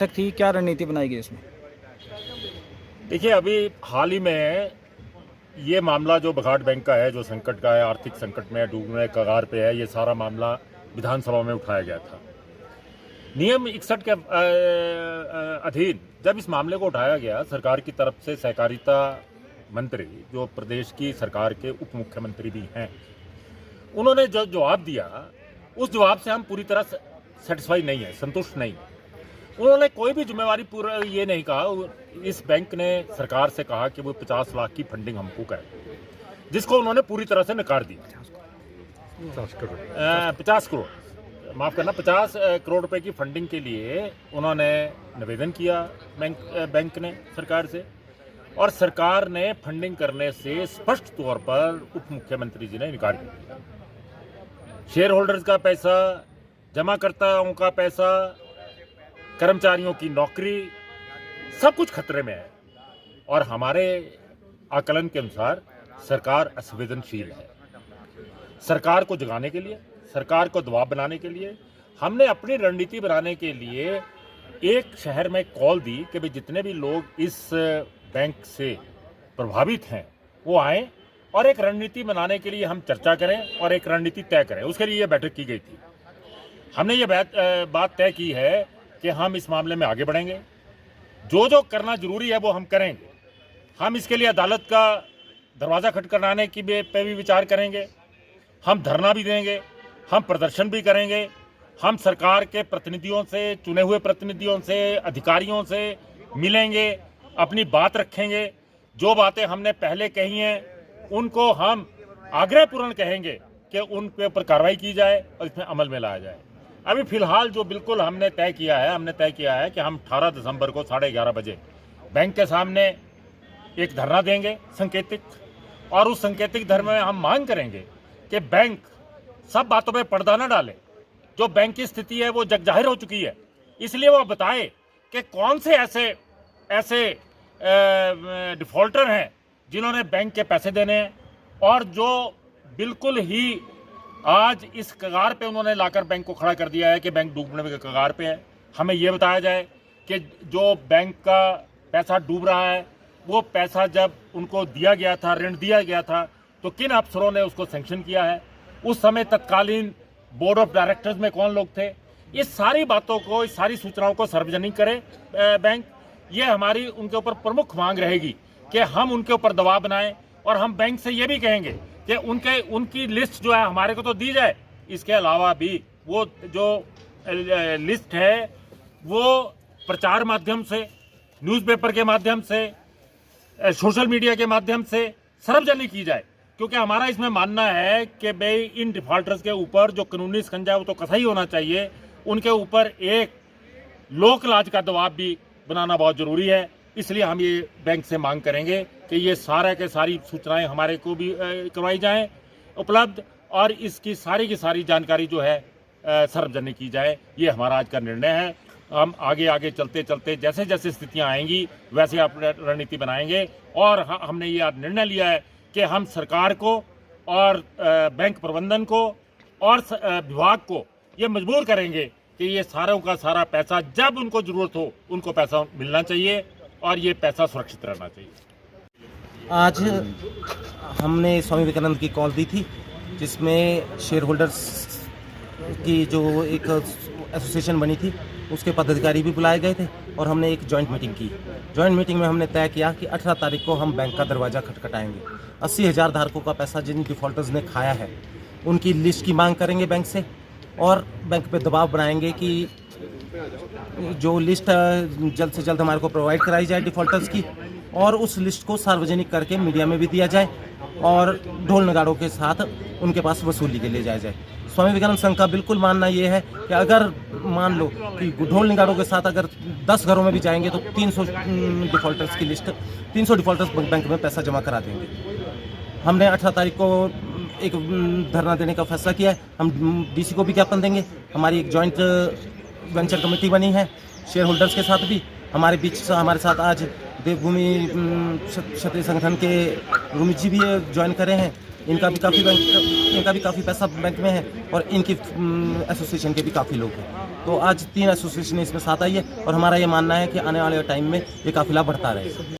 तक थी, क्या रणनीति बनाई गई इसमें? देखिए, अभी हाल ही में ये मामला जो बघाट बैंक का है, जो संकट का है, आर्थिक संकट में डूबने के कगार पे है, ये सारा मामला विधानसभा में उठाया गया था। नियम 61 के अधीन जब इस मामले को उठाया गया, सरकार की तरफ से सहकारिता मंत्री, जो प्रदेश की सरकार के उप मुख्यमंत्री भी हैं, उन्होंने जो जवाब दिया, उस जवाब से हम पूरी तरह सेटिस्फाई नहीं है, संतुष्ट नहीं है। उन्होंने कोई भी जिम्मेवारी पूरा ये नहीं कहा। इस बैंक ने सरकार से कहा कि वो 50 लाख की फंडिंग हमको करे, जिसको उन्होंने पूरी तरह से नकार दिया। 50 करोड़ माफ करना, 50 करोड़ रुपए की फंडिंग के लिए उन्होंने निवेदन किया बैंक ने सरकार से, और सरकार ने फंडिंग करने से स्पष्ट तौर पर उप मुख्यमंत्री जी ने इनकार कर दिया। शेयर होल्डर्स का पैसा, जमाकर्ताओं का पैसा, कर्मचारियों की नौकरी, सब कुछ खतरे में है। और हमारे आकलन के अनुसार सरकार असंवेदनशील है। सरकार को जगाने के लिए, सरकार को दबाव बनाने के लिए हमने अपनी रणनीति बनाने के लिए एक शहर में कॉल दी कि भाई जितने भी लोग इस बैंक से प्रभावित हैं वो आएं और एक रणनीति बनाने के लिए हम चर्चा करें और एक रणनीति तय करें। उसके लिए यह बैठक की गई थी। हमने ये बात तय की है कि हम इस मामले में आगे बढ़ेंगे, जो करना जरूरी है वो हम करेंगे। हम इसके लिए अदालत का दरवाज़ा खटखटाने की पे भी विचार करेंगे, हम धरना भी देंगे, हम प्रदर्शन भी करेंगे, हम सरकार के प्रतिनिधियों से, चुने हुए प्रतिनिधियों से, अधिकारियों से मिलेंगे, अपनी बात रखेंगे। जो बातें हमने पहले कही हैं उनको हम आग्रहपूर्ण कहेंगे कि उनके ऊपर कार्रवाई की जाए और इसमें अमल में लाया जाए। अभी फिलहाल जो बिल्कुल हमने तय किया है कि हम 18 दिसंबर को 11:30 बजे बैंक के सामने एक धरना देंगे संकेतिक, और उस संकेतिक धरने में हम मांग करेंगे कि बैंक सब बातों पे पर्दा न डाले। जो बैंक की स्थिति है वो जग जाहिर हो चुकी है, इसलिए वो बताए कि कौन से ऐसे डिफॉल्टर हैं जिन्होंने बैंक के पैसे देने हैं, और जो बिल्कुल ही आज इस कगार पे उन्होंने लाकर बैंक को खड़ा कर दिया है कि बैंक डूबने के कगार पे है। हमें यह बताया जाए कि जो बैंक का पैसा डूब रहा है, वो पैसा जब उनको दिया गया था, ऋण दिया गया था, तो किन अफसरों ने उसको सैंक्शन किया है, उस समय तत्कालीन बोर्ड ऑफ डायरेक्टर्स में कौन लोग थे। इस सारी बातों को, इस सारी सूचनाओं को सार्वजनिक करे बैंक। ये हमारी उनके ऊपर प्रमुख मांग रहेगी कि हम उनके ऊपर दबाव बनाएं, और हम बैंक से ये भी कहेंगे कि उनकी लिस्ट जो है हमारे को तो दी जाए। इसके अलावा भी वो जो लिस्ट है वो प्रचार माध्यम से, न्यूज़पेपर के माध्यम से, सोशल मीडिया के माध्यम से सार्वजनिक की जाए, क्योंकि हमारा इसमें मानना है कि भाई इन डिफॉल्टर्स के ऊपर जो कानूनी शिकंजा है वो तो कतई होना चाहिए। उनके ऊपर एक लोक लाज का दबाव भी बनाना बहुत जरूरी है। इसलिए हम ये बैंक से मांग करेंगे कि ये सारा के सारी सूचनाएं हमारे को भी करवाई जाएं उपलब्ध, और इसकी सारी की सारी जानकारी जो है सार्वजनिक की जाए। ये हमारा आज का निर्णय है। हम आगे चलते चलते जैसे जैसे स्थितियां आएंगी वैसे अपनी रणनीति बनाएंगे, और हमने ये आज निर्णय लिया है कि हम सरकार को और बैंक प्रबंधन को और विभाग को ये मजबूर करेंगे कि ये सारों का सारा पैसा जब उनको जरूरत हो उनको पैसा मिलना चाहिए, और ये पैसा सुरक्षित रहना चाहिए। आज हमने स्वामी विवेकानंद की कॉल दी थी, जिसमें शेयर होल्डर्स की जो एक एसोसिएशन बनी थी उसके पदाधिकारी भी बुलाए गए थे, और हमने एक जॉइंट मीटिंग की। जॉइंट मीटिंग में हमने तय किया कि 18 तारीख को हम बैंक का दरवाज़ा खटखटाएंगे। 80,000 धारकों का पैसा जिन डिफ़ॉल्टर्स ने खाया है उनकी लिस्ट की मांग करेंगे बैंक से, और बैंक पे दबाव बनाएंगे कि जो लिस्ट जल्द से जल्द हमारे को प्रोवाइड कराई जाए डिफ़ॉल्टर्स की, और उस लिस्ट को सार्वजनिक करके मीडिया में भी दिया जाए, और ढोल नगाड़ों के साथ उनके पास वसूली के लिए जाया जाए। स्वामी विवेकानंद संघ का बिल्कुल मानना ये है कि अगर मान लो कि ढोल नगाड़ों के साथ अगर 10 घरों में भी जाएंगे तो 300 डिफ़ॉल्टर्स की लिस्ट, 300 डिफ़ॉल्टर्स बैंक में पैसा जमा करा देंगे। हमने 18 तारीख को एक धरना देने का फैसला किया है। हम डीसी को भी ज्ञापन देंगे। हमारी एक जॉइंट वेंचर कमेटी बनी है शेयर होल्डर्स के साथ भी। हमारे साथ आज देवभूमि क्षत्रिय संगठन के रूमित जी भी ज्वाइन करे हैं। इनका भी काफ़ी पैसा बैंक में है और इनकी एसोसिएशन के भी काफ़ी लोग हैं। तो आज 3 एसोसिएशन इसमें साथ आई है और हमारा ये मानना है कि आने वाले टाइम में ये काफिला बढ़ता रहेगा।